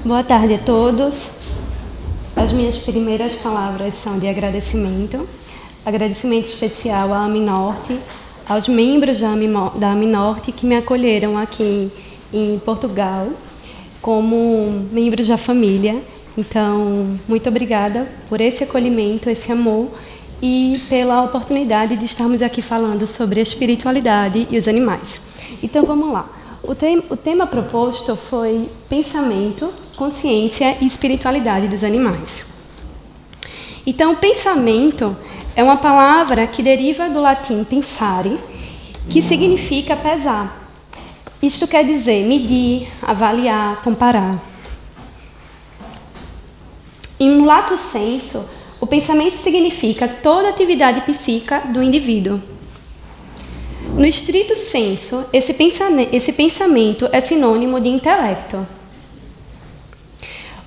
Boa tarde a todos. As minhas primeiras palavras são de agradecimento. Agradecimento especial à AMI Norte, aos membros da AMI Norte que me acolheram aqui em Portugal como membros da família. Então, muito obrigada por esse acolhimento, esse amor e pela oportunidade de estarmos aqui falando sobre a espiritualidade e os animais. Então, vamos lá. O tema proposto foi pensamento, consciência e espiritualidade dos animais. Então, pensamento é uma palavra que deriva do latim pensare, que significa pesar. Isto quer dizer medir, avaliar, comparar. Em lato sensu, o pensamento significa toda atividade psíquica do indivíduo. No estrito sensu, esse pensamento é sinônimo de intelecto.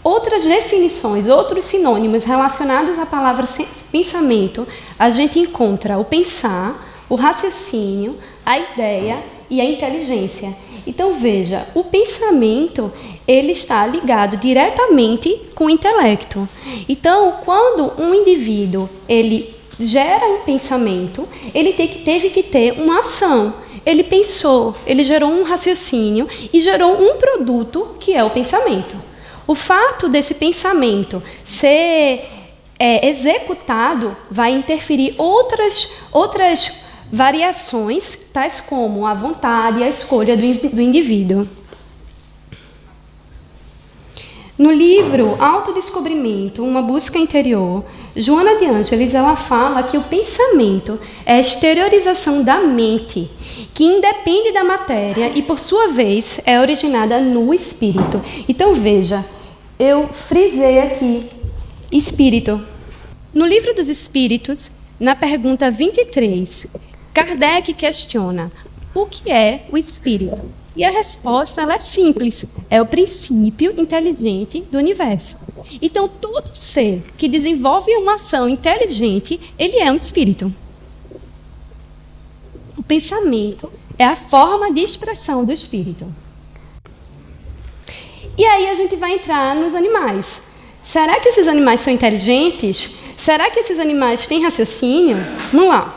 Outras definições, outros sinônimos relacionados à palavra pensamento, a gente encontra o pensar, o raciocínio, a ideia e a inteligência. Então, veja, o pensamento ele está ligado diretamente com o intelecto. Então, quando um indivíduo ele gera um pensamento, ele teve que ter uma ação. Ele pensou, ele gerou um raciocínio e gerou um produto que é o pensamento. O fato desse pensamento ser executado vai interferir outras variações, tais como a vontade e a escolha do indivíduo. No livro Autodescobrimento, uma busca interior, Joana de Ângeles ela fala que o pensamento é a exteriorização da mente, que independe da matéria e, por sua vez, é originada no espírito. Então, veja, eu frisei aqui, espírito. No livro dos Espíritos, na pergunta 23, Kardec questiona o que é o espírito. E a resposta ela é simples, é o princípio inteligente do universo. Então, todo ser que desenvolve uma ação inteligente, ele é um espírito. O pensamento é a forma de expressão do espírito. E aí a gente vai entrar nos animais. Será que esses animais são inteligentes? Será que esses animais têm raciocínio? Vamos lá.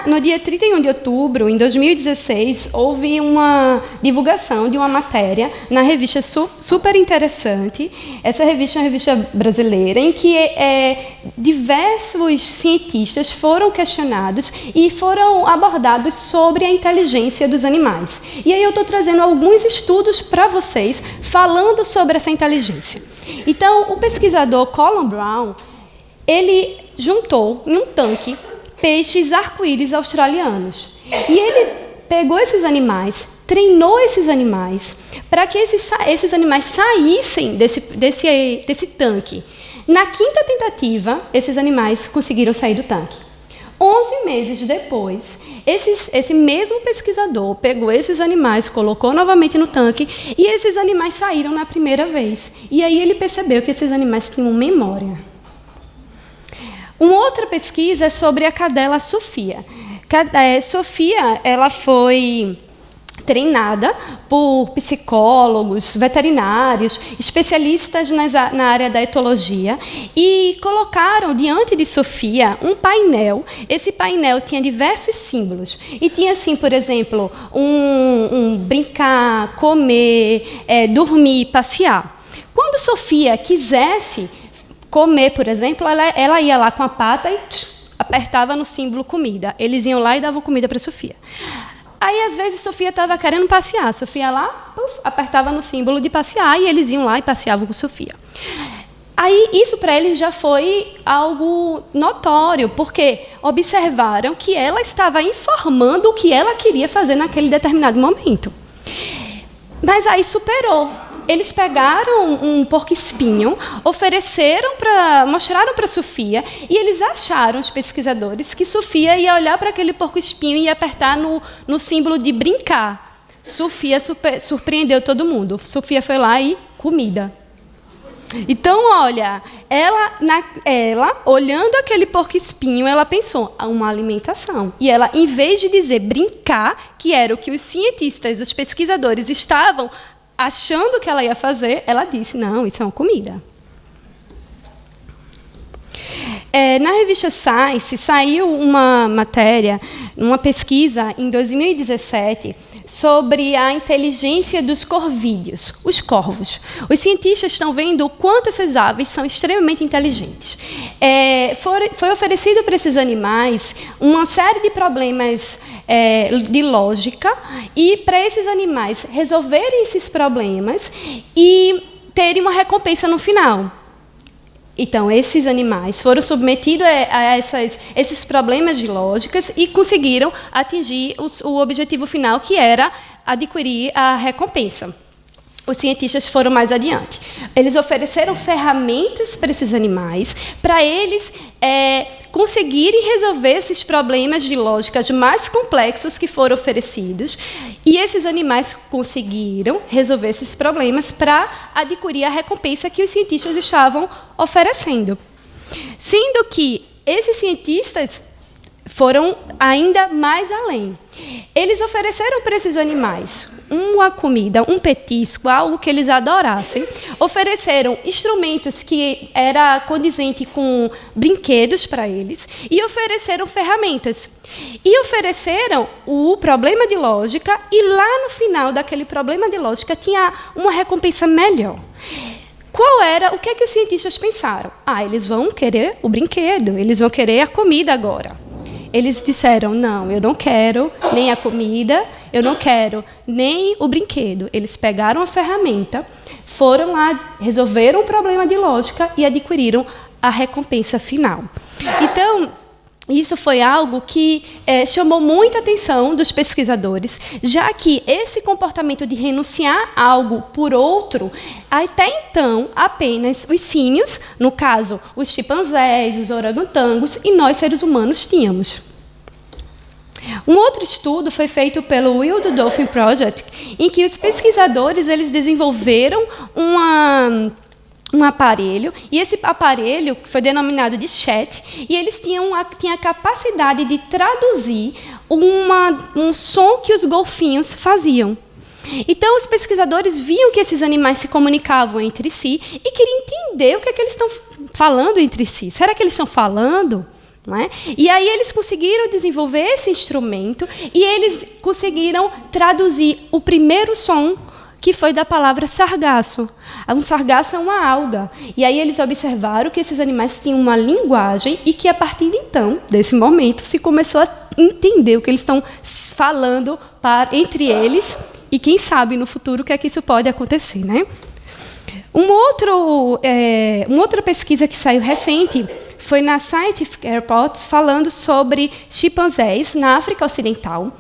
No dia 31 de outubro, em 2016, houve uma divulgação de uma matéria na revista super interessante. Essa revista é uma revista brasileira em que diversos cientistas foram questionados e foram abordados sobre a inteligência dos animais. E aí eu estou trazendo alguns estudos para vocês falando sobre essa inteligência. Então, o pesquisador Colin Brown, ele juntou em um tanque peixes arco-íris australianos. E ele pegou esses animais, treinou esses animais, para que esses animais saíssem desse tanque. Na quinta tentativa, esses animais conseguiram sair do tanque. 11 meses depois, esse mesmo pesquisador pegou esses animais, colocou novamente no tanque, e esses animais saíram na primeira vez. E aí ele percebeu que esses animais tinham memória. Uma outra pesquisa é sobre a cadela Sofia. Sofia ela foi treinada por psicólogos, veterinários, especialistas na área da etologia e colocaram diante de Sofia um painel. Esse painel tinha diversos símbolos e tinha assim, por exemplo, brincar, comer, dormir, passear. Quando Sofia quisesse comer, por exemplo, ela ia lá com a pata e apertava no símbolo comida. Eles iam lá e davam comida para Sofia. Aí, às vezes, Sofia estava querendo passear. Sofia lá, apertava no símbolo de passear e eles iam lá e passeavam com Sofia. Aí, isso para eles já foi algo notório, porque observaram que ela estava informando o que ela queria fazer naquele determinado momento. Mas aí superou. Eles pegaram um porco-espinho, mostraram para Sofia, e eles acharam, os pesquisadores, que Sofia ia olhar para aquele porco-espinho e ia apertar no símbolo de brincar. Sofia surpreendeu todo mundo. Sofia foi lá e comida. Então, olha, ela olhando aquele porco-espinho, ela pensou, uma alimentação. E ela, em vez de dizer brincar, que era o que os cientistas, os pesquisadores estavam achando que ela ia fazer, ela disse, não, isso é uma comida. Na revista Science, saiu uma matéria, uma pesquisa em 2017, sobre a inteligência dos corvídeos, os corvos. Os cientistas estão vendo o quanto essas aves são extremamente inteligentes. Foi oferecido para esses animais uma série de problemas de lógica, e para esses animais resolverem esses problemas e terem uma recompensa no final. Então, esses animais foram submetidos a esses problemas de lógicas e conseguiram atingir o objetivo final, que era adquirir a recompensa. Os cientistas foram mais adiante. Eles ofereceram ferramentas para esses animais, para eles conseguirem resolver esses problemas de lógicas mais complexos que foram oferecidos, e esses animais conseguiram resolver esses problemas para adquirir a recompensa que os cientistas estavam oferecendo. Sendo que esses cientistas foram ainda mais além. Eles ofereceram para esses animais uma comida, um petisco, algo que eles adorassem. Ofereceram instrumentos que era condizente com brinquedos para eles e ofereceram ferramentas. E ofereceram o problema de lógica, e lá no final daquele problema de lógica tinha uma recompensa melhor. O que é que os cientistas pensaram? Eles vão querer o brinquedo, eles vão querer a comida agora. Eles disseram, não, eu não quero nem a comida, eu não quero nem o brinquedo. Eles pegaram a ferramenta, foram lá, resolveram o problema de lógica e adquiriram a recompensa final. Então, isso foi algo que chamou muita atenção dos pesquisadores, já que esse comportamento de renunciar a algo por outro, até então, apenas os símios, no caso, os chimpanzés, os orangotangos, e nós, seres humanos, tínhamos. Um outro estudo foi feito pelo Wild Dolphin Project, em que os pesquisadores eles desenvolveram um aparelho, e esse aparelho foi denominado de chat, e eles tinham a capacidade de traduzir um som que os golfinhos faziam. Então, os pesquisadores viam que esses animais se comunicavam entre si e queriam entender o que é que eles estão falando entre si. Será que eles estão falando? Não é? E aí eles conseguiram desenvolver esse instrumento e eles conseguiram traduzir o primeiro som, que foi da palavra sargaço. Um sargaço é uma alga. E aí eles observaram que esses animais tinham uma linguagem e que, a partir de então, desse momento, se começou a entender o que eles estão falando entre eles, e quem sabe no futuro o que é que isso pode acontecer, né? Uma outra pesquisa que saiu recente foi na Scientific Reports, falando sobre chimpanzés na África Ocidental.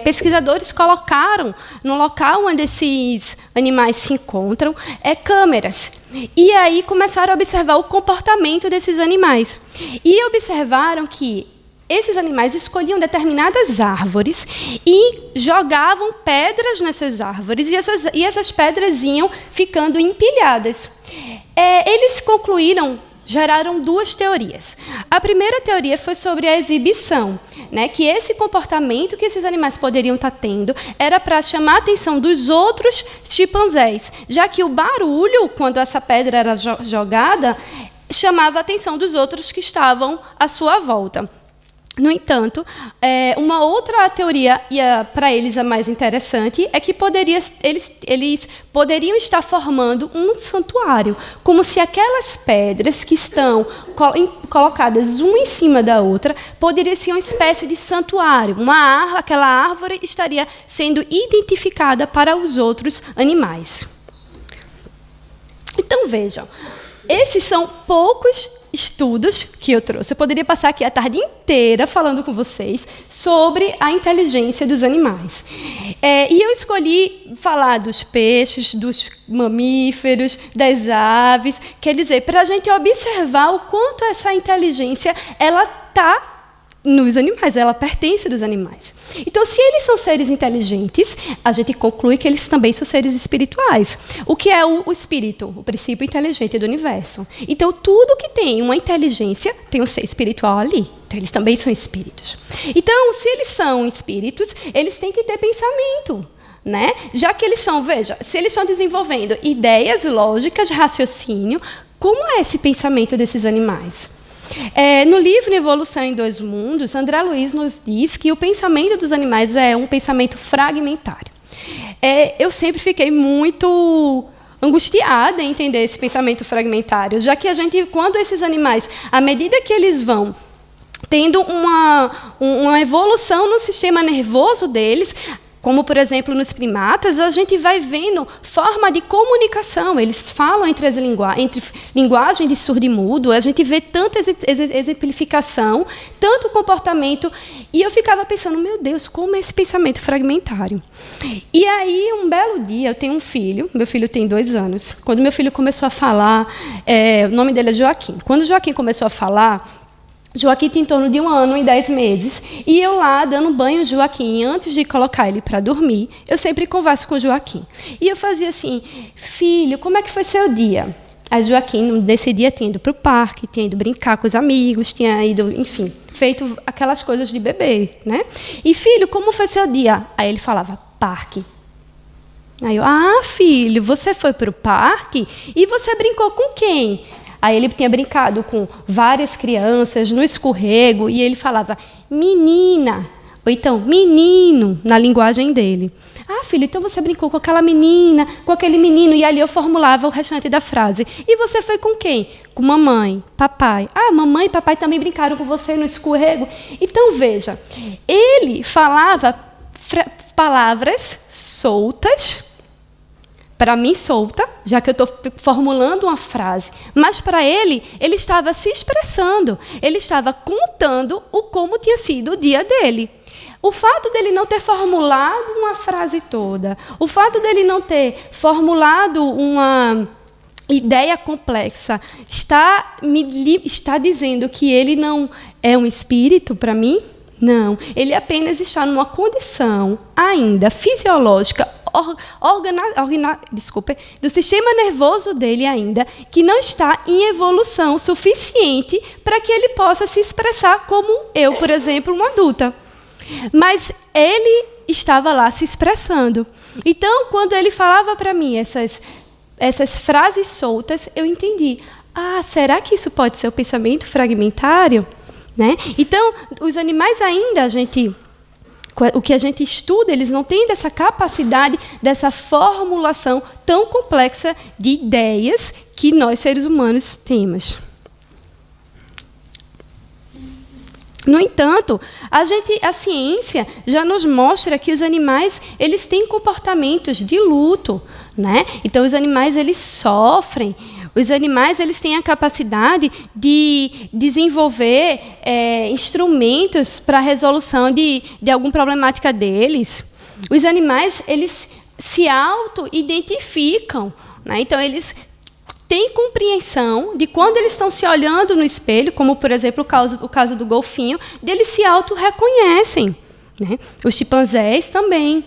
Pesquisadores colocaram no local onde esses animais se encontram câmeras. E aí começaram a observar o comportamento desses animais. E observaram que esses animais escolhiam determinadas árvores e jogavam pedras nessas árvores, e essas pedras iam ficando empilhadas. Eles geraram duas teorias. A primeira teoria foi sobre a exibição, né, que esse comportamento que esses animais poderiam estar tendo era para chamar a atenção dos outros chimpanzés, já que o barulho, quando essa pedra era jogada, chamava a atenção dos outros que estavam à sua volta. No entanto, uma outra teoria, e para eles a mais interessante, é que eles poderiam estar formando um santuário, como se aquelas pedras que estão colocadas uma em cima da outra poderiam ser uma espécie de santuário. Aquela árvore estaria sendo identificada para os outros animais. Então, vejam, esses são poucos estudos que eu trouxe. Eu poderia passar aqui a tarde inteira falando com vocês sobre a inteligência dos animais. E eu escolhi falar dos peixes, dos mamíferos, das aves, quer dizer, para a gente observar o quanto essa inteligência ela está nos animais, ela pertence dos animais. Então, se eles são seres inteligentes, a gente conclui que eles também são seres espirituais. O que é o espírito? O princípio inteligente do universo. Então, tudo que tem uma inteligência tem um ser espiritual ali. Então, eles também são espíritos. Então, se eles são espíritos, eles têm que ter pensamento. né? Já que eles são, veja, se eles estão desenvolvendo ideias lógicas, raciocínio, como é esse pensamento desses animais? No livro Evolução em Dois Mundos, André Luiz nos diz que o pensamento dos animais é um pensamento fragmentário. Eu sempre fiquei muito angustiada em entender esse pensamento fragmentário, já que quando esses animais, à medida que eles vão tendo uma evolução no sistema nervoso deles, como, por exemplo, nos primatas, a gente vai vendo forma de comunicação. Eles falam entre linguagem de surdo e mudo, a gente vê tanta exemplificação, tanto comportamento. E eu ficava pensando, meu Deus, como é esse pensamento fragmentário? E aí, um belo dia, eu tenho um filho, meu filho tem 2 anos. Quando meu filho começou a falar, o nome dele é Joaquim. Quando o Joaquim começou a falar, Joaquim tem em torno de 1 ano e 10 meses, e eu lá, dando banho ao Joaquim, antes de colocar ele para dormir, eu sempre converso com o Joaquim. E eu fazia assim, filho, como é que foi seu dia? Aí Joaquim, nesse dia, tinha ido para o parque, tinha ido brincar com os amigos, tinha ido, enfim, feito aquelas coisas de bebê, né? E, filho, como foi seu dia? Aí ele falava, parque. Aí eu, filho, você foi para o parque e você brincou com quem? Aí ele tinha brincado com várias crianças no escorrego e ele falava menina, ou então menino, na linguagem dele. Filho, então você brincou com aquela menina, com aquele menino, e ali eu formulava o restante da frase. E você foi com quem? Com mamãe, papai. Mamãe e papai também brincaram com você no escorrego. Então, veja, ele falava palavras soltas, para mim solta, já que eu estou formulando uma frase, mas para ele estava se expressando, ele estava contando como tinha sido o dia dele. O fato dele não ter formulado uma frase toda, o fato dele não ter formulado uma ideia complexa, está dizendo que ele não é um espírito para mim? Não, ele apenas está numa condição ainda fisiológica, do sistema nervoso dele ainda, que não está em evolução suficiente para que ele possa se expressar como eu, por exemplo, uma adulta. Mas ele estava lá se expressando. Então, quando ele falava para mim essas frases soltas, eu entendi. Será que isso pode ser o pensamento fragmentário? Né? Então, os animais ainda, o que a gente estuda, eles não têm dessa capacidade, dessa formulação tão complexa de ideias que nós, seres humanos, temos. No entanto, a ciência já nos mostra que os animais eles têm comportamentos de luto, né? Então, os animais eles sofrem. Os animais eles têm a capacidade de desenvolver instrumentos para a resolução de alguma problemática deles. Os animais eles se auto-identificam, né? Então, eles têm compreensão de quando eles estão se olhando no espelho, como, por exemplo, o caso do golfinho, eles se auto-reconhecem, né? Os chimpanzés também.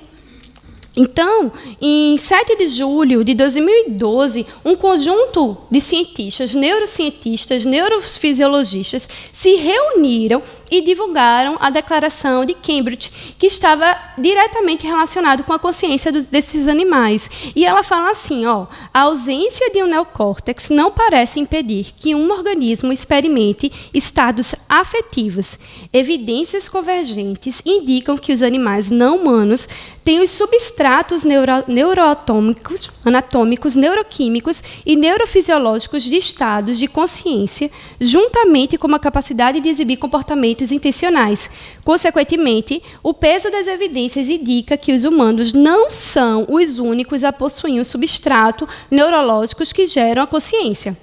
Então, em 7 de julho de 2012, um conjunto de cientistas, neurocientistas, neurofisiologistas, se reuniram e divulgaram a Declaração de Cambridge, que estava diretamente relacionado com a consciência desses animais. E ela fala assim, a ausência de um neocórtex não parece impedir que um organismo experimente estados afetivos. Evidências convergentes indicam que os animais não humanos têm os substratos neuroatômicos, anatômicos, neuroquímicos e neurofisiológicos de estados de consciência, juntamente com a capacidade de exibir comportamentos intencionais. Consequentemente, o peso das evidências indica que os humanos não são os únicos a possuir um substrato neurológicos que geram a consciência.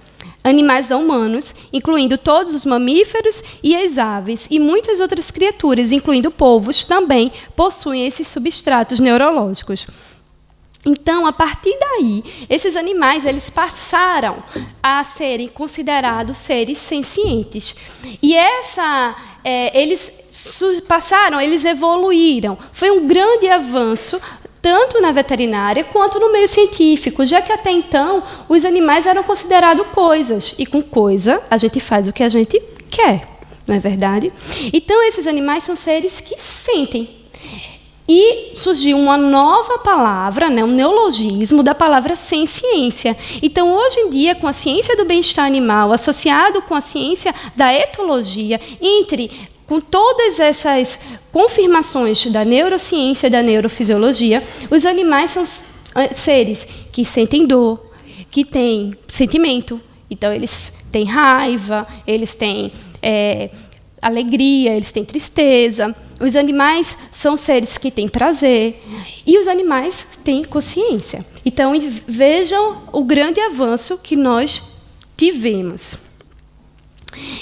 Animais não humanos, incluindo todos os mamíferos e as aves, e muitas outras criaturas, incluindo polvos, também possuem esses substratos neurológicos. Então, a partir daí, esses animais eles passaram a serem considerados seres sencientes. E eles evoluíram. Foi um grande avanço, tanto na veterinária quanto no meio científico, já que até então os animais eram considerados coisas, e com coisa a gente faz o que a gente quer, não é verdade? Então, esses animais são seres que sentem. E surgiu uma nova palavra, né, um neologismo da palavra ciência. Então, hoje em dia, com a ciência do bem-estar animal, associado com a ciência da etologia, com todas essas confirmações da neurociência e da neurofisiologia, os animais são seres que sentem dor, que têm sentimento. Então, eles têm raiva, eles têm alegria, eles têm tristeza. Os animais são seres que têm prazer e os animais têm consciência. Então, vejam o grande avanço que nós tivemos.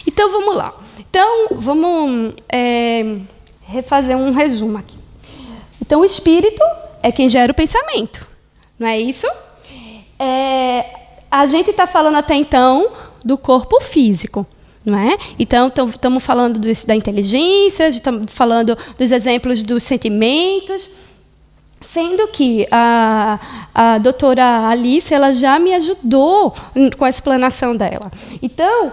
Então, vamos lá. Então, vamos refazer um resumo aqui. Então, o espírito é quem gera o pensamento, não é isso? A gente está falando até então do corpo físico. Não é? Então, estamos falando da inteligência, estamos falando dos exemplos dos sentimentos, sendo que a doutora Alice ela já me ajudou com a explanação dela. Então,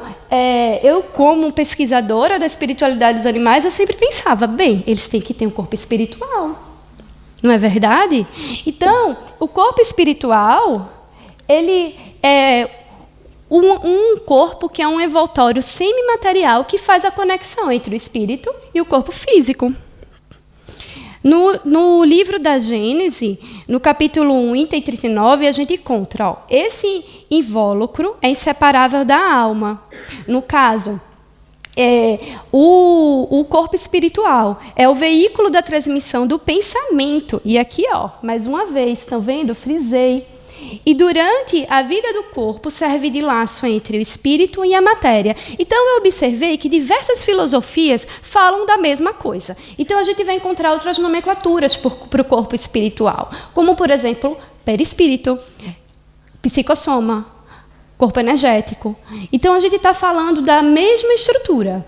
eu, como pesquisadora da espiritualidade dos animais, eu sempre pensava, bem, eles têm que ter um corpo espiritual. Não é verdade? Então, o corpo espiritual, ele é um corpo que é um envoltório semimaterial que faz a conexão entre o espírito e o corpo físico. No livro da Gênese, no capítulo 1, item 39, a gente encontra, esse invólucro é inseparável da alma. No caso, o corpo espiritual é o veículo da transmissão do pensamento. E aqui, mais uma vez, estão vendo? Frisei. E durante a vida do corpo serve de laço entre o espírito e a matéria. Então eu observei que diversas filosofias falam da mesma coisa. Então a gente vai encontrar outras nomenclaturas para o corpo espiritual, como por exemplo, perispírito, psicossoma, corpo energético. Então a gente está falando da mesma estrutura.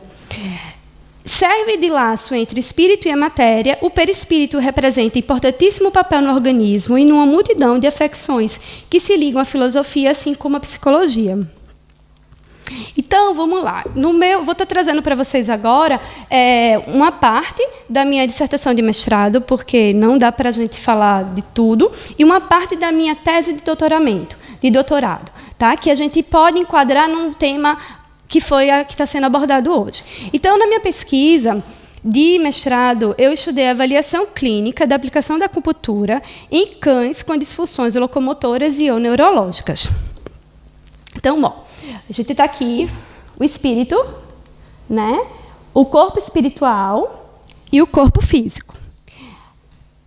Serve de laço entre o espírito e a matéria. O perispírito representa importantíssimo papel no organismo e numa multidão de afecções que se ligam à filosofia, assim como à psicologia. Então, vamos lá. Vou estar trazendo para vocês agora uma parte da minha dissertação de mestrado, porque não dá para a gente falar de tudo, e uma parte da minha tese de doutorado, tá? Que a gente pode enquadrar num tema que está sendo abordado hoje. Então, na minha pesquisa de mestrado, eu estudei a avaliação clínica da aplicação da acupuntura em cães com disfunções locomotoras e ou neurológicas. Então, bom, a gente está aqui, o espírito, né? O corpo espiritual e o corpo físico.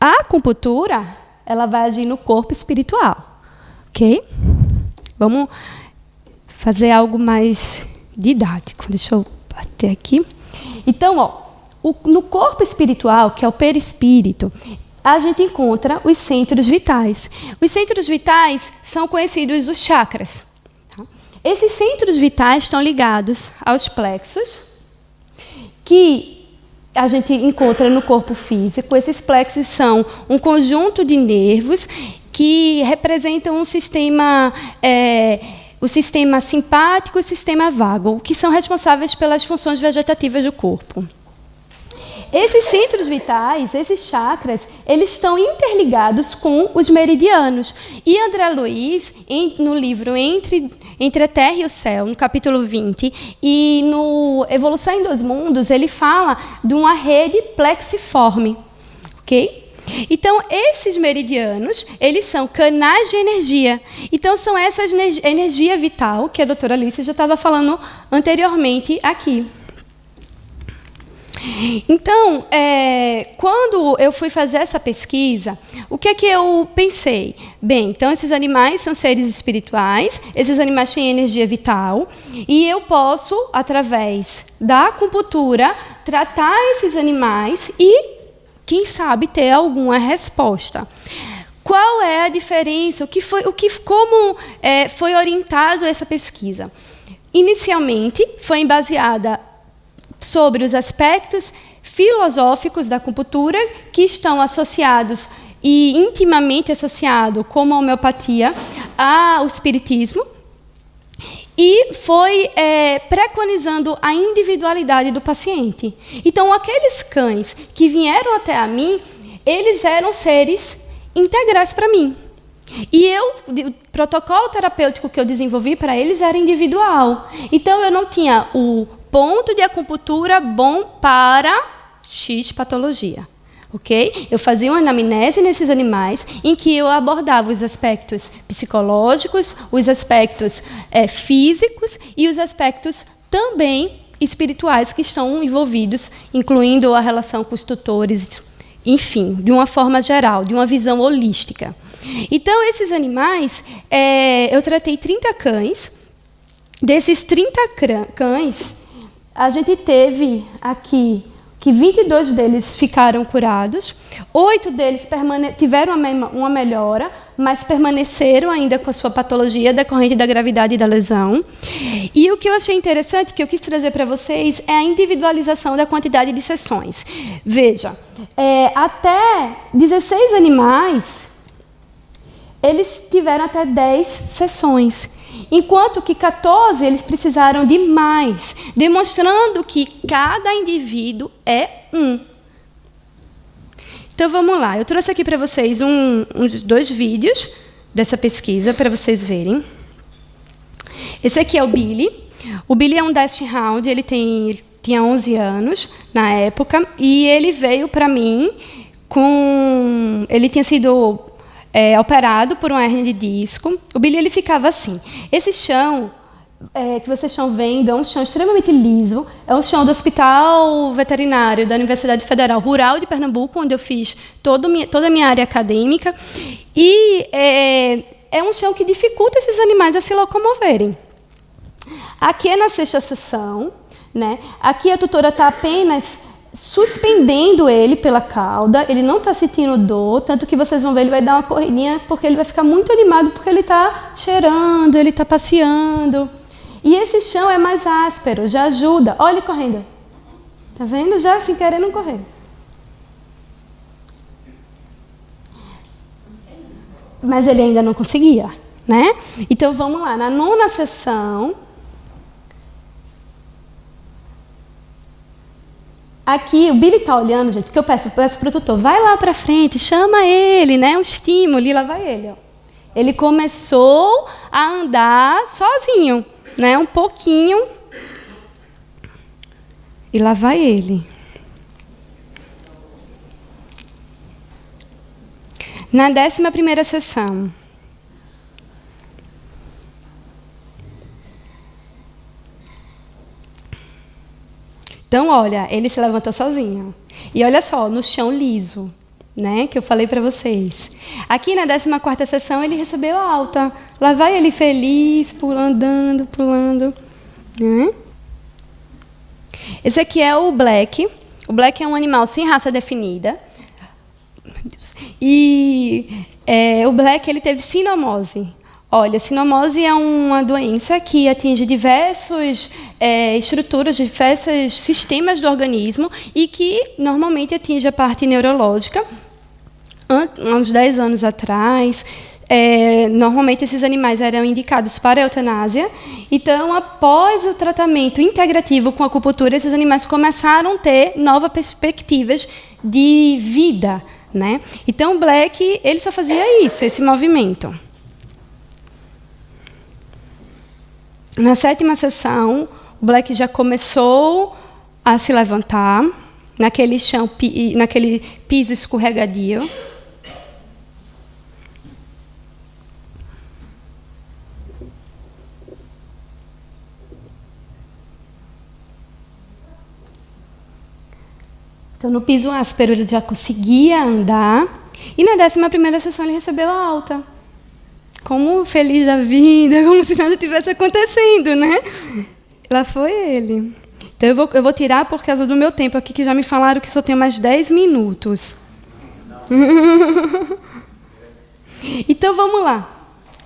A acupuntura, ela vai agir no corpo espiritual, ok? Vamos fazer algo mais didático. Deixa eu bater aqui. Então, no corpo espiritual, que é o perispírito, a gente encontra os centros vitais. Os centros vitais são conhecidos os chakras. Tá? Esses centros vitais estão ligados aos plexos, que a gente encontra no corpo físico. Esses plexos são um conjunto de nervos que representam o sistema simpático e o sistema vago, que são responsáveis pelas funções vegetativas do corpo. Esses centros vitais, esses chakras, eles estão interligados com os meridianos. E André Luiz, no livro Entre a Terra e o Céu, no capítulo 20, e no Evolução em Dois Mundos, ele fala de uma rede plexiforme. Ok? Então, esses meridianos, eles são canais de energia. Então, são essa energia vital que a doutora Alice já estava falando anteriormente aqui. Então, quando eu fui fazer essa pesquisa, o que é que eu pensei? Bem, então esses animais são seres espirituais, esses animais têm energia vital, e eu posso, através da acupuntura, tratar esses animais e, quem sabe, ter alguma resposta. Qual é a diferença? Como foi orientado essa pesquisa? Inicialmente, foi baseada sobre os aspectos filosóficos da acupuntura que estão associados e intimamente associados, como a homeopatia, ao espiritismo, e foi preconizando a individualidade do paciente. Então, aqueles cães que vieram até a mim, eles eram seres integrais para mim. E o protocolo terapêutico que eu desenvolvi para eles era individual. Então, eu não tinha o ponto de acupuntura bom para X patologia. Okay? Eu fazia uma anamnese nesses animais em que eu abordava os aspectos psicológicos, os aspectos físicos e os aspectos também espirituais que estão envolvidos, incluindo a relação com os tutores, enfim, de uma forma geral, de uma visão holística. Então, esses animais, eu tratei 30 cães. Desses 30 cães, a gente teve aqui que 22 deles ficaram curados, 8 deles tiveram uma melhora, mas permaneceram ainda com a sua patologia decorrente da gravidade e da lesão. E o que eu achei interessante, que eu quis trazer para vocês, é a individualização da quantidade de sessões. Veja, até 16 animais, eles tiveram até 10 sessões, enquanto que 14 eles precisaram de mais, demonstrando que cada indivíduo é um. Então, vamos lá. Eu trouxe aqui para vocês uns 2 vídeos dessa pesquisa, para vocês verem. Esse aqui é o Billy. O Billy é um Dachshund Hound, ele tinha 11 anos na época, e ele veio para mim com... Ele tinha sido... operado por uma hérnia de disco. O Billy ele ficava assim. Esse chão que vocês estão vendo é um chão extremamente liso. É um chão do Hospital Veterinário da Universidade Federal Rural de Pernambuco, onde eu fiz toda a minha área acadêmica. E é um chão que dificulta esses animais a se locomoverem. Aqui é na 6ª sessão, né? Aqui a tutora está apenas suspendendo ele pela cauda, ele não está sentindo dor, tanto que vocês vão ver, ele vai dar uma corridinha, porque ele vai ficar muito animado, porque ele está cheirando, ele está passeando. E esse chão é mais áspero, já ajuda. Olha ele correndo. Está vendo? Já assim, querendo correr. Mas ele ainda não conseguia, né? Então, vamos lá. Na 9ª sessão... Aqui, o Billy está olhando, gente, porque eu peço para o tutor, vai lá para frente, chama ele, né? Um estímulo, e lá vai ele. Ó. Ele começou a andar sozinho, né? Um pouquinho. E lá vai ele. Na 11ª sessão. Então, olha, ele se levantou sozinho. E olha só, no chão liso, né, que eu falei para vocês. Aqui na 14ª sessão, ele recebeu alta. Lá vai ele feliz, pulando. Né? Esse aqui é o Black. O Black é um animal sem raça definida. E o Black ele teve sinomose. Olha, sinomose é uma doença que atinge diversas estruturas, diversos sistemas do organismo e que normalmente atinge a parte neurológica. Há uns 10 anos atrás, normalmente esses animais eram indicados para a eutanásia. Então, após o tratamento integrativo com a acupuntura, esses animais começaram a ter novas perspectivas de vida, né? Então, o Black ele só fazia isso, esse movimento. Na 7ª sessão, o Black já começou a se levantar naquele chão, naquele piso escorregadio. Então, no piso áspero, ele já conseguia andar. E na 11ª sessão, ele recebeu a alta. Como feliz da vida, como se nada tivesse acontecendo, né? Lá foi ele. Então, eu vou tirar por causa do meu tempo aqui, que já me falaram que só tenho mais 10 minutos. Então, vamos lá.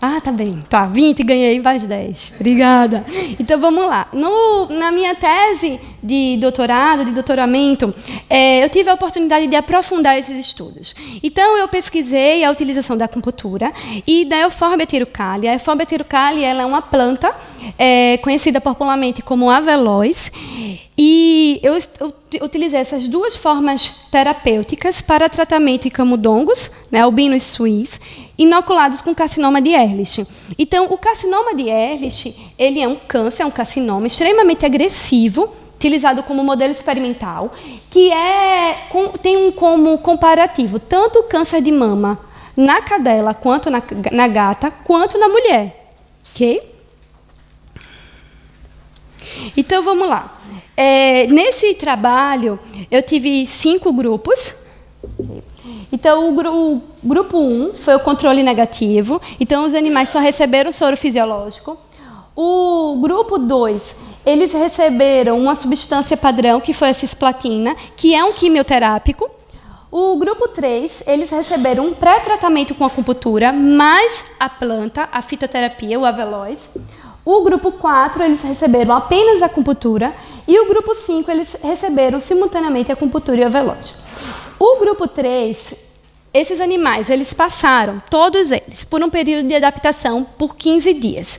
Ah, tá bem. Tá, 20, ganhei mais 10. Obrigada. Então, vamos lá. Na minha tese de doutorado, de doutoramento, eu tive a oportunidade de aprofundar esses estudos. Então, eu pesquisei a utilização da acupuntura e da Euphorbia tirucale. A Euphorbia tirucale, ela é uma planta conhecida popularmente como aveloz. E eu utilizei essas duas formas terapêuticas para tratamento em camundongos, né, albinos suíços, inoculados com carcinoma de Ehrlich. Então, o carcinoma de Ehrlich, ele é um câncer, é um carcinoma extremamente agressivo, utilizado como modelo experimental, que tem como comparativo tanto o câncer de mama na cadela, quanto na gata, quanto na mulher. Ok? Então, vamos lá. Nesse trabalho, eu tive 5 grupos. Então, o grupo 1 foi o controle negativo. Então, os animais só receberam soro fisiológico. O grupo 2, eles receberam uma substância padrão, que foi a cisplatina, que é um quimioterápico. O grupo 3, eles receberam um pré-tratamento com acupuntura, mais a planta, a fitoterapia, o aveloz. O grupo 4, eles receberam apenas a acupuntura. E o grupo 5, eles receberam simultaneamente a acupuntura e o aveloz. O grupo 3, esses animais, eles passaram, todos eles, por um período de adaptação por 15 dias.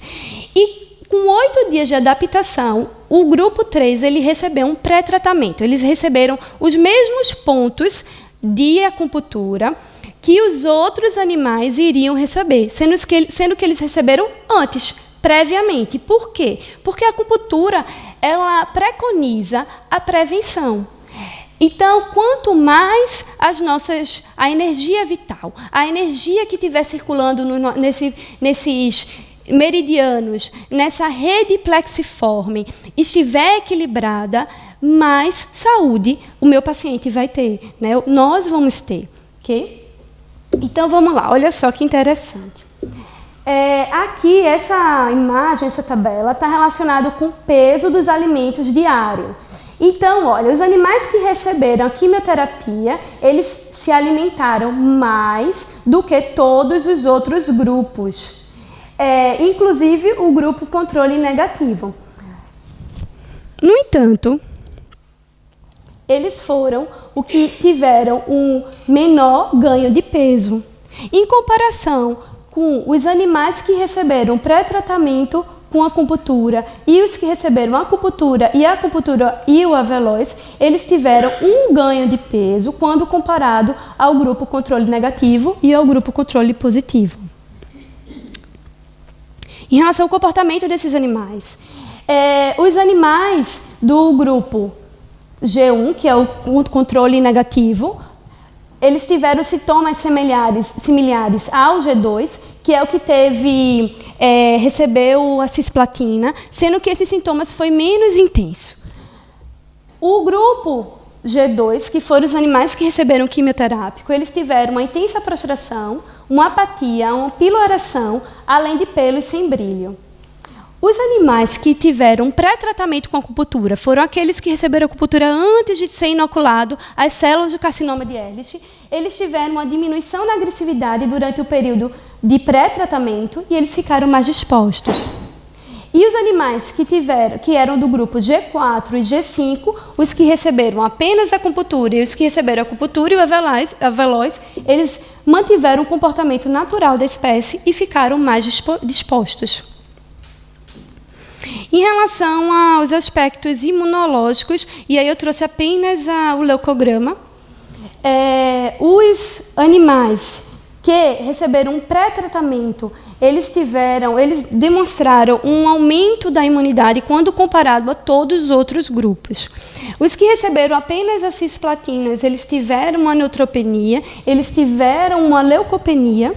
E com 8 dias de adaptação, o grupo 3, ele recebeu um pré-tratamento. Eles receberam os mesmos pontos de acupuntura que os outros animais iriam receber, sendo que eles receberam antes, previamente. Por quê? Porque a acupuntura, ela preconiza a prevenção. Então, quanto mais a energia vital, a energia que estiver circulando nesses meridianos, nessa rede plexiforme, estiver equilibrada, mais saúde o meu paciente vai ter, né? Nós vamos ter, ok? Então, vamos lá, olha só que interessante. Aqui, essa imagem, essa tabela, está relacionada com o peso dos alimentos diário. Então, olha, os animais que receberam a quimioterapia, eles se alimentaram mais do que todos os outros grupos, inclusive o grupo controle negativo. No entanto, eles foram o que tiveram um menor ganho de peso, em comparação com os animais que receberam pré-tratamento com acupuntura e os que receberam a acupuntura e o aveloz, eles tiveram um ganho de peso quando comparado ao grupo controle negativo e ao grupo controle positivo. Em relação ao comportamento desses animais, os animais do grupo G1, que é o controle negativo, eles tiveram sintomas similares ao G2, que é o que recebeu a cisplatina, sendo que esses sintomas foi menos intenso. O grupo G2, que foram os animais que receberam quimioterápico, eles tiveram uma intensa prostração, uma apatia, uma piloração, além de pelos sem brilho. Os animais que tiveram pré-tratamento com acupuntura foram aqueles que receberam acupuntura antes de ser inoculado às células do carcinoma de Ehrlich. Eles tiveram uma diminuição na agressividade durante o período de pré-tratamento e eles ficaram mais dispostos. E os animais que eram do grupo G4 e G5, os que receberam apenas a acupuntura e os que receberam a acupuntura e o aveloz, eles mantiveram o comportamento natural da espécie e ficaram mais dispostos. Em relação aos aspectos imunológicos, e aí eu trouxe apenas o leucograma, os animais que receberam um pré-tratamento, eles demonstraram um aumento da imunidade quando comparado a todos os outros grupos. Os que receberam apenas as cisplatinas, eles tiveram uma neutropenia, eles tiveram uma leucopenia,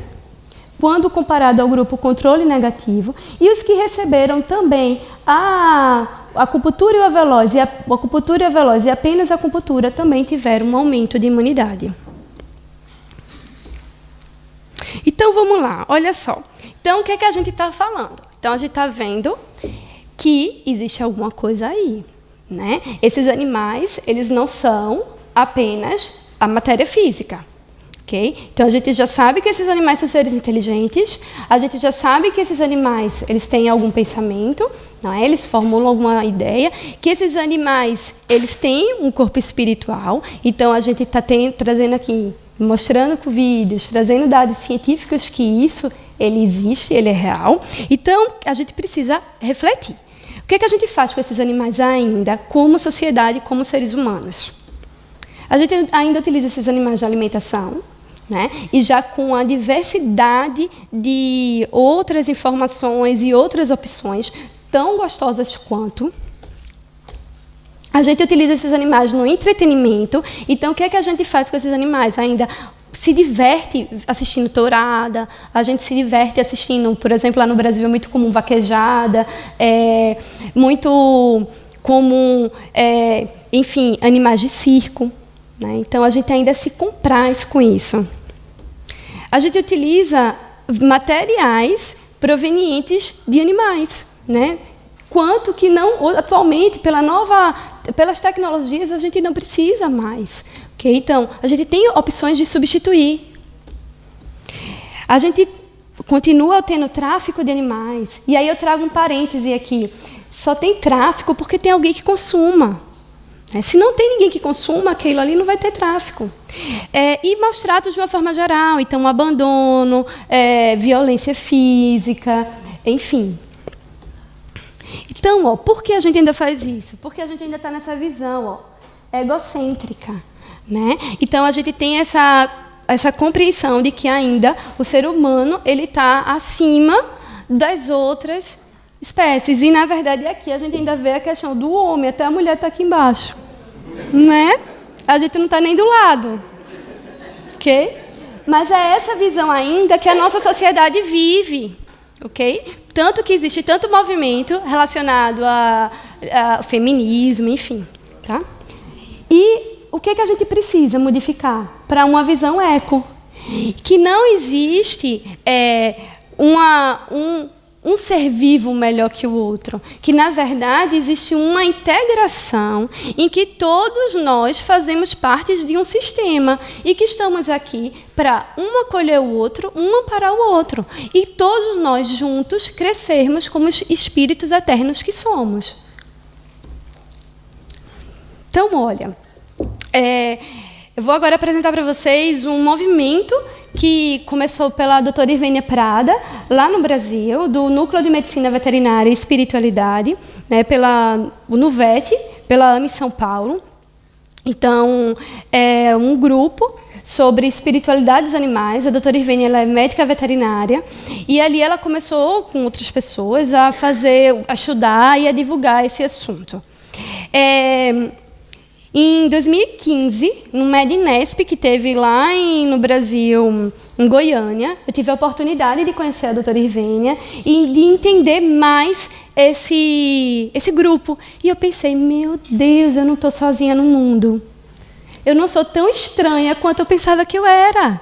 quando comparado ao grupo controle negativo, e os que receberam também a acupuntura e o aveloz, e apenas a acupuntura também tiveram um aumento de imunidade. Então, vamos lá, olha só. Então, o que é que a gente está falando? Então, a gente está vendo que existe alguma coisa aí, né? Esses animais, eles não são apenas a matéria física. Okay? Então, a gente já sabe que esses animais são seres inteligentes, a gente já sabe que esses animais eles têm algum pensamento, não é? Eles formulam alguma ideia, que esses animais eles têm um corpo espiritual. Então, a gente está trazendo aqui, mostrando com vídeos, trazendo dados científicos que isso ele existe, ele é real. Então, a gente precisa refletir. O que é que a gente faz com esses animais ainda, como sociedade, como seres humanos? A gente ainda utiliza esses animais de alimentação, né? E já com a diversidade de outras informações e outras opções tão gostosas quanto. A gente utiliza esses animais no entretenimento. Então, o que é que a gente faz com esses animais? Ainda se diverte assistindo tourada, a gente se diverte assistindo, por exemplo, lá no Brasil é muito comum vaquejada, muito comum, enfim, animais de circo. Né? Então, a gente ainda se compraz com isso. A gente utiliza materiais provenientes de animais, né? Quanto que não, atualmente, pelas tecnologias, a gente não precisa mais. Okay? Então, a gente tem opções de substituir. A gente continua tendo tráfico de animais. E aí eu trago um parêntese aqui. Só tem tráfico porque tem alguém que consuma. Se não tem ninguém que consuma aquilo ali, não vai ter tráfico. E maus tratos de uma forma geral. Então, abandono, violência física, enfim. Então, por que a gente ainda faz isso? Porque a gente ainda está nessa visão egocêntrica. Né? Então, a gente tem essa compreensão de que ainda o ser humano está acima das outras espécies. E, na verdade, aqui a gente ainda vê a questão do homem, até a mulher está aqui embaixo. Né? A gente não está nem do lado. Okay? Mas é essa visão ainda que a nossa sociedade vive. Okay? Tanto que existe tanto movimento relacionado ao feminismo, enfim. Tá? E o que a gente precisa modificar para uma visão eco? Que não existe um ser vivo melhor que o outro. Que, na verdade, existe uma integração em que todos nós fazemos parte de um sistema e que estamos aqui para um acolher o outro, um amparar o outro. E todos nós juntos crescermos como os espíritos eternos que somos. Então, olha, eu vou agora apresentar para vocês um movimento que começou pela doutora Irvênia Prada, lá no Brasil, do Núcleo de Medicina Veterinária e Espiritualidade, né, pela NUVET, pela AME São Paulo. Então, é um grupo sobre espiritualidade dos animais. A doutora Irvênia ela é médica veterinária e ali ela começou, com outras pessoas, a estudar e a divulgar esse assunto. Em 2015, no Medinesp, que teve lá no Brasil, em Goiânia, eu tive a oportunidade de conhecer a doutora Irvênia e de entender mais esse grupo. E eu pensei, meu Deus, eu não estou sozinha no mundo. Eu não sou tão estranha quanto eu pensava que eu era.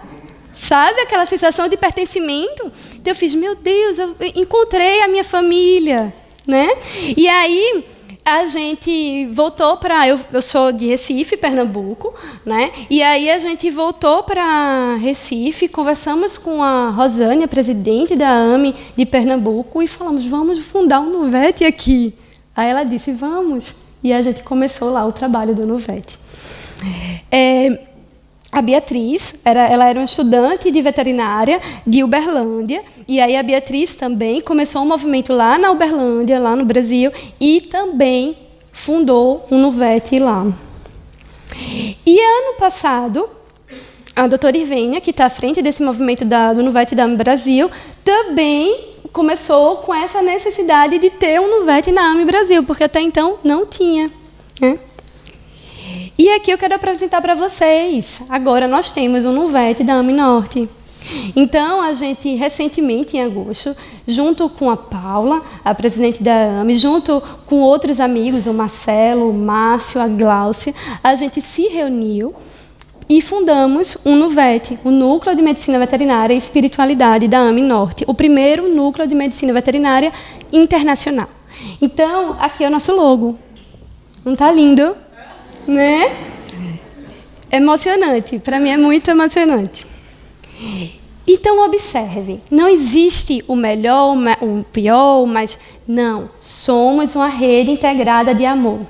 Sabe aquela sensação de pertencimento? Então eu fiz, meu Deus, eu encontrei a minha família. Né? E aí a gente voltou para... Eu sou de Recife, Pernambuco, né? E aí a gente voltou para Recife, conversamos com a Rosânia, presidente da AME de Pernambuco, e falamos, vamos fundar um NUVET aqui. Aí ela disse, vamos. E a gente começou lá o trabalho do NUVET. A Beatriz, ela era uma estudante de veterinária de Uberlândia, e aí a Beatriz também começou um movimento lá na Uberlândia, lá no Brasil, e também fundou um NUVET lá. E ano passado, a doutora Irvênia, que está à frente desse movimento do NUVET da Brasil, também começou com essa necessidade de ter um NUVET na AME Brasil, porque até então não tinha, né? E aqui eu quero apresentar para vocês. Agora nós temos um NUVET da AME Norte. Então, a gente, recentemente, em agosto, junto com a Paula, a presidente da AME, junto com outros amigos, o Marcelo, o Márcio, a Gláucia, a gente se reuniu e fundamos um NUVET, o Núcleo de Medicina Veterinária e Espiritualidade da AME Norte, o primeiro núcleo de medicina veterinária internacional. Então, aqui é o nosso logo. Não está lindo? Né? Emocionante, para mim é muito emocionante. Então, observe, não existe o melhor, o pior, mas não. Somos uma rede integrada de amor.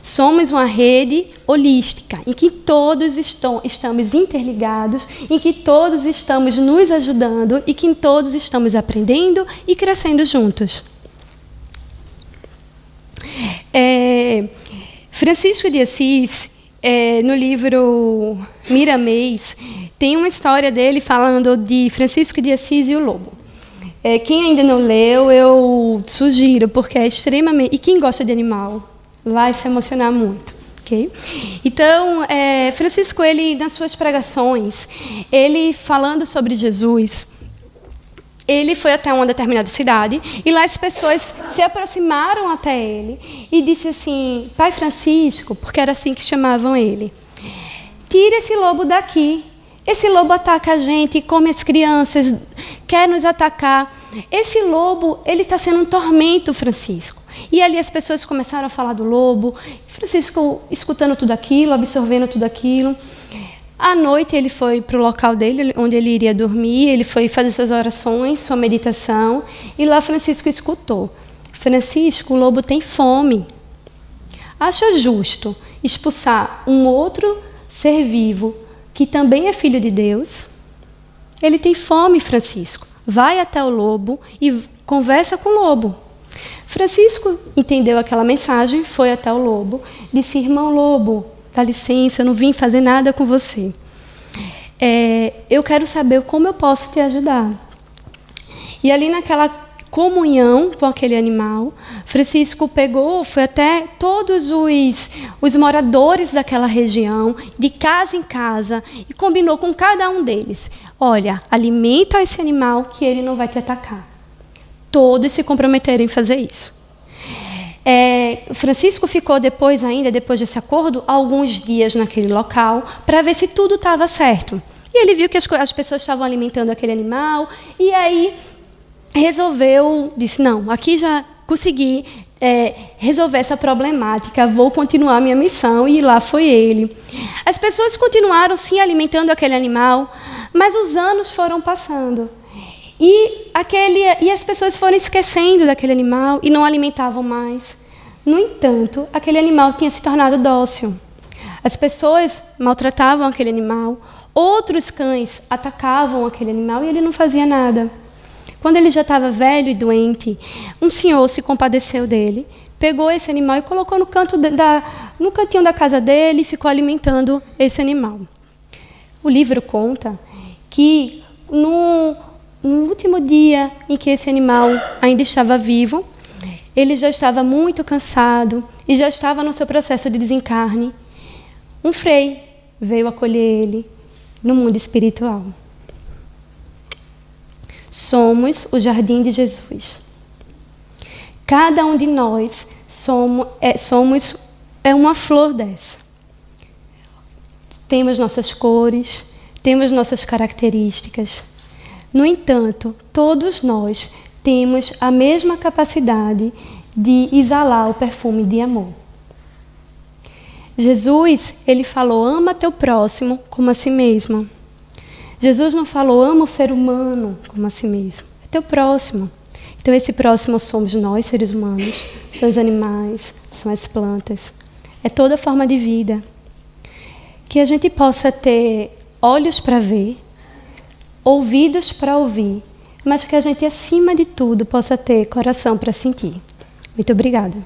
Somos uma rede holística, em que todos estamos interligados, em que todos estamos nos ajudando e que todos estamos aprendendo e crescendo juntos. Francisco de Assis, no livro Miramês, tem uma história dele falando de Francisco de Assis e o lobo. Quem ainda não leu, eu sugiro, porque é extremamente... E quem gosta de animal vai se emocionar muito. Okay? Então, Francisco, ele, nas suas pregações, ele falando sobre Jesus, ele foi até uma determinada cidade e lá as pessoas se aproximaram até ele e disse assim: Pai Francisco, porque era assim que chamavam ele, tire esse lobo daqui. Esse lobo ataca a gente, come as crianças, quer nos atacar. Esse lobo, ele está sendo um tormento, Francisco. E ali as pessoas começaram a falar do lobo. Francisco escutando tudo aquilo, absorvendo tudo aquilo. À noite ele foi para o local dele, onde ele iria dormir. Ele foi fazer suas orações, sua meditação. E lá Francisco escutou: Francisco, o lobo tem fome. Acha justo expulsar um outro ser vivo que também é filho de Deus? Ele tem fome, Francisco. Vai até o lobo e conversa com o lobo. Francisco entendeu aquela mensagem, foi até o lobo, disse: Irmão lobo, dá licença, eu não vim fazer nada com você. Eu quero saber como eu posso te ajudar. E ali naquela comunhão com aquele animal, Francisco foi até todos os moradores daquela região, de casa em casa, e combinou com cada um deles: olha, alimenta esse animal que ele não vai te atacar. Todos se comprometeram em fazer isso. Francisco ficou depois desse acordo, alguns dias naquele local, para ver se tudo estava certo. E ele viu que as pessoas estavam alimentando aquele animal, e aí disse: não, aqui já consegui resolver essa problemática, vou continuar a minha missão, e lá foi ele. As pessoas continuaram sim alimentando aquele animal, mas os anos foram passando. E as pessoas foram esquecendo daquele animal e não alimentavam mais. No entanto, aquele animal tinha se tornado dócil. As pessoas maltratavam aquele animal, outros cães atacavam aquele animal e ele não fazia nada. Quando ele já estava velho e doente, um senhor se compadeceu dele, pegou esse animal e colocou no cantinho da casa dele e ficou alimentando esse animal. O livro conta que no último dia em que esse animal ainda estava vivo, ele já estava muito cansado e já estava no seu processo de desencarne. Um frei veio acolher ele no mundo espiritual. Somos o jardim de Jesus. Cada um de nós somos uma flor dessa. Temos nossas cores, temos nossas características. No entanto, todos nós temos a mesma capacidade de exalar o perfume de amor. Jesus, ele falou: ama teu próximo como a si mesmo. Jesus não falou: ama o ser humano como a si mesmo. É teu próximo. Então, esse próximo somos nós, seres humanos, são os animais, são as plantas. É toda forma de vida. Que a gente possa ter olhos para ver, ouvidos para ouvir, mas que a gente, acima de tudo, possa ter coração para sentir. Muito obrigada.